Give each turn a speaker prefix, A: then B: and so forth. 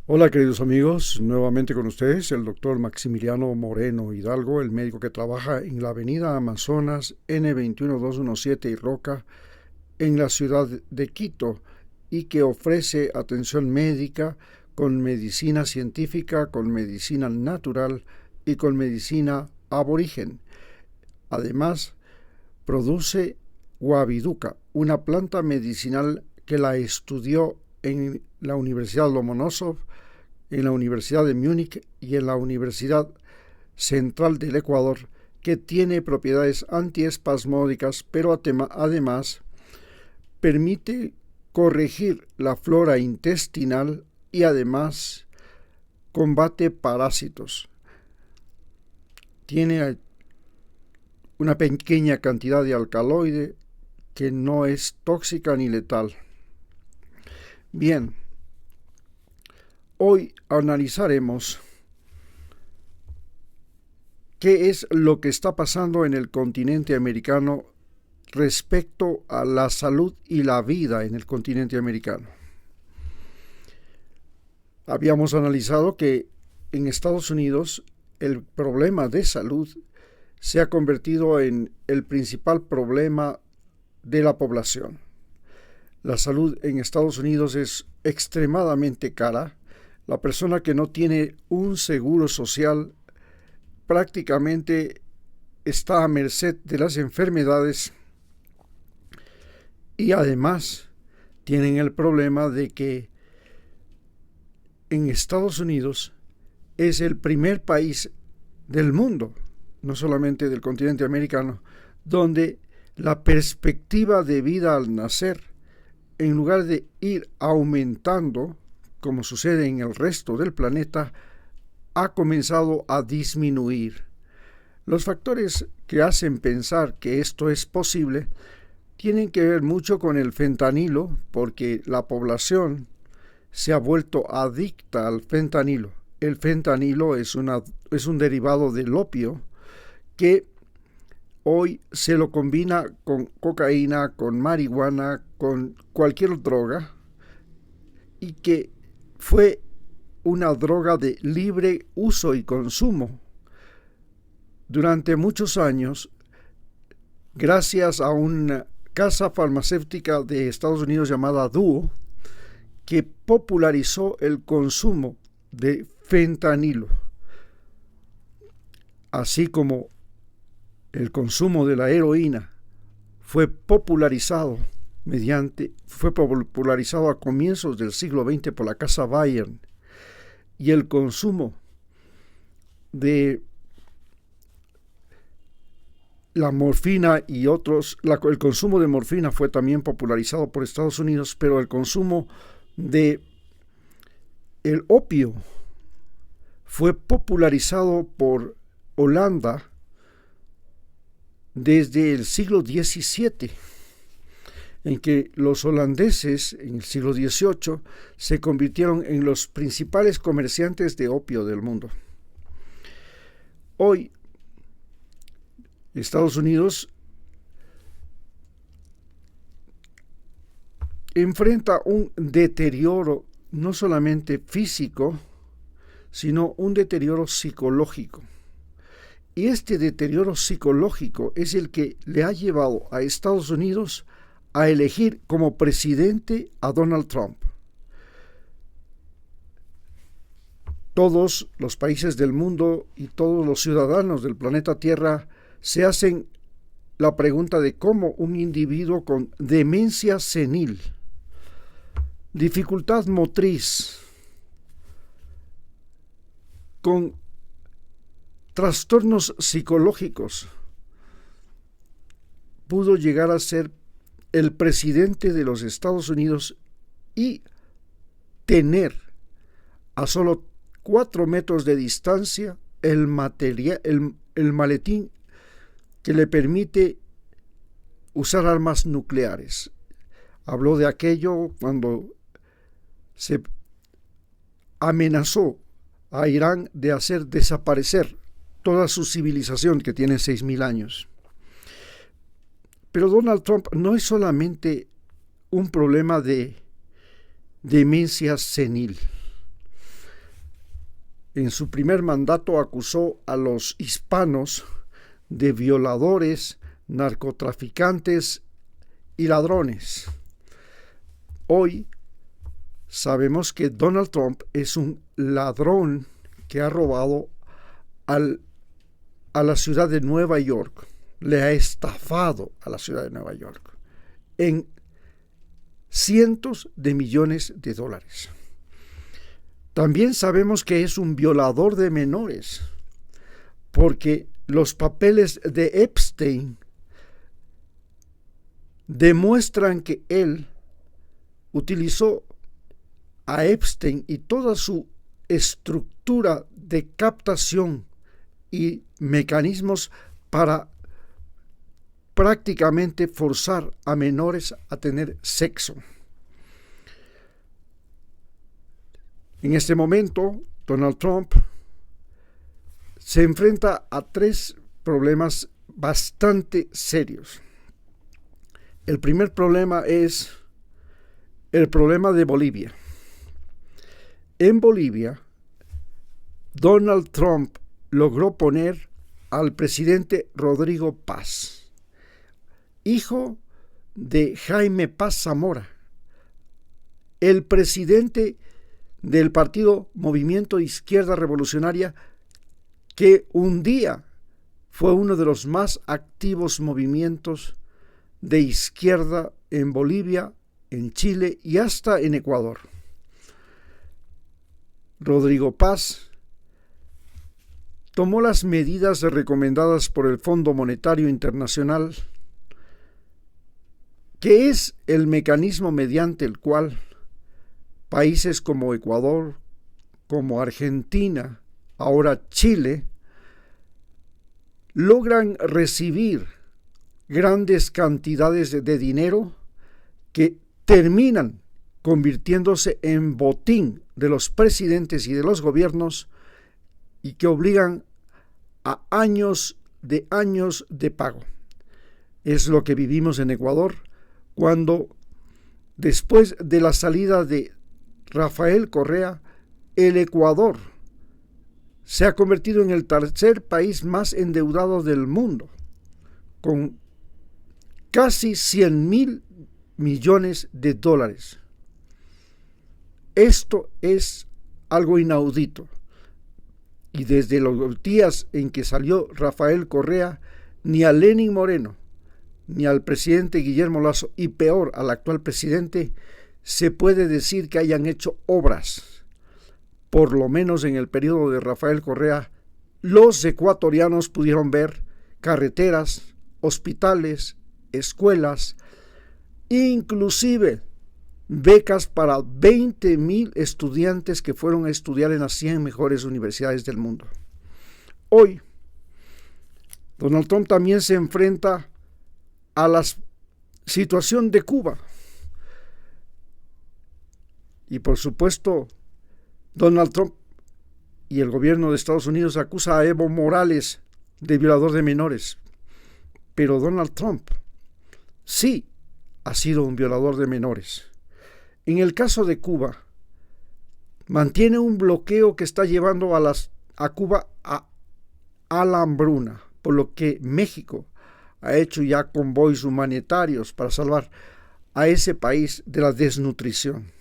A: Hola queridos amigos, nuevamente con ustedes el doctor Maximiliano Moreno Hidalgo, el médico que trabaja en la avenida Amazonas N21217 y Roca en la ciudad de Quito y que ofrece atención médica con medicina científica, con medicina natural y con medicina aborigen. Además, produce Guaviduca, una planta medicinal que la estudió en la Universidad Lomonosov, en la Universidad de Múnich y en la Universidad Central del Ecuador, que tiene propiedades antiespasmódicas, pero además permite corregir la flora intestinal y además combate parásitos. Tiene una pequeña cantidad de alcaloide que no es tóxica ni letal. Bien, hoy analizaremos qué es lo que está pasando en el continente americano respecto a la salud y la vida en el continente americano. Habíamos analizado que en Estados Unidos el problema de salud se ha convertido en el principal problema de la población. La salud en Estados Unidos es extremadamente cara. La persona que no tiene un seguro social prácticamente está a merced de las enfermedades y además tienen el problema de que en Estados Unidos es el primer país del mundo, no solamente del continente americano, donde la perspectiva de vida al nacer, en lugar de ir aumentando, como sucede en el resto del planeta, ha comenzado a disminuir. Los factores que hacen pensar que esto es posible tienen que ver mucho con el fentanilo, porque la población se ha vuelto adicta al fentanilo. El fentanilo es un derivado del opio que hoy se lo combina con cocaína, con marihuana, con cualquier droga, y que fue una droga de libre uso y consumo durante muchos años, gracias a una casa farmacéutica de Estados Unidos llamada Duo, que popularizó el consumo de fentanilo, así como el consumo de la heroína fue popularizado a comienzos del siglo XX por la casa Bayern, y el consumo de la morfina y el consumo de morfina fue también popularizado por Estados Unidos, pero el consumo de el opio fue popularizado por Holanda desde el siglo XVII, en que los holandeses en el siglo XVIII se convirtieron en los principales comerciantes de opio del mundo. Hoy, Estados Unidos enfrenta un deterioro no solamente físico, sino un deterioro psicológico. Y este deterioro psicológico es el que le ha llevado a Estados Unidos a elegir como presidente a Donald Trump. Todos los países del mundo y todos los ciudadanos del planeta Tierra se hacen la pregunta de cómo un individuo con demencia senil, dificultad motriz, con trastornos psicológicos, pudo llegar a ser el presidente de los Estados Unidos y tener a solo 4 metros de distancia el maletín que le permite usar armas nucleares. Habló de aquello cuando se amenazó a Irán de hacer desaparecer toda su civilización que tiene 6.000 años. Pero Donald Trump no es solamente un problema de demencia senil. en su primer mandato acusó a los hispanos de violadores, narcotraficantes y ladrones. Hoy sabemos que Donald Trump es un ladrón que ha robado a la ciudad de Nueva York, le ha estafado a la ciudad de Nueva York en cientos de millones de dólares. También sabemos que es un violador de menores, porque los papeles de Epstein demuestran que él utilizó a Epstein y toda su estructura de captación y mecanismos para prácticamente forzar a menores a tener sexo. En este momento, Donald Trump se enfrenta a 3 problemas bastante serios. El primer problema es el problema de Bolivia. En Bolivia, Donald Trump logró poner al presidente Rodrigo Paz, hijo de Jaime Paz Zamora, el presidente del partido Movimiento Izquierda Revolucionaria, que un día fue uno de los más activos movimientos de izquierda en Bolivia, en Chile y hasta en Ecuador. Rodrigo Paz tomó las medidas recomendadas por el Fondo Monetario Internacional, que es el mecanismo mediante el cual países como Ecuador, como Argentina, ahora Chile, logran recibir grandes cantidades de dinero que terminan convirtiéndose en botín de los presidentes y de los gobiernos y que obligan a años de pago. Es lo que vivimos en Ecuador cuando, después de la salida de Rafael Correa, el Ecuador se ha convertido en el tercer país más endeudado del mundo, con casi 100.000 millones de dólares. Esto es algo inaudito. Y desde los días en que salió Rafael Correa, ni a Lenín Moreno, ni al presidente Guillermo Lasso, y peor al actual presidente, se puede decir que hayan hecho obras. Por lo menos en el periodo de Rafael Correa, los ecuatorianos pudieron ver carreteras, hospitales, escuelas, inclusive becas para 20,000 estudiantes que fueron a estudiar en las 100 mejores universidades del mundo. Hoy, Donald Trump también se enfrenta a la situación de Cuba. Y por supuesto, Donald Trump y el gobierno de Estados Unidos acusa a Evo Morales de violador de menores. Pero Donald Trump sí ha sido un violador de menores. En el caso de Cuba, mantiene un bloqueo que está llevando a Cuba a la hambruna, por lo que México ha hecho ya convoys humanitarios para salvar a ese país de la desnutrición.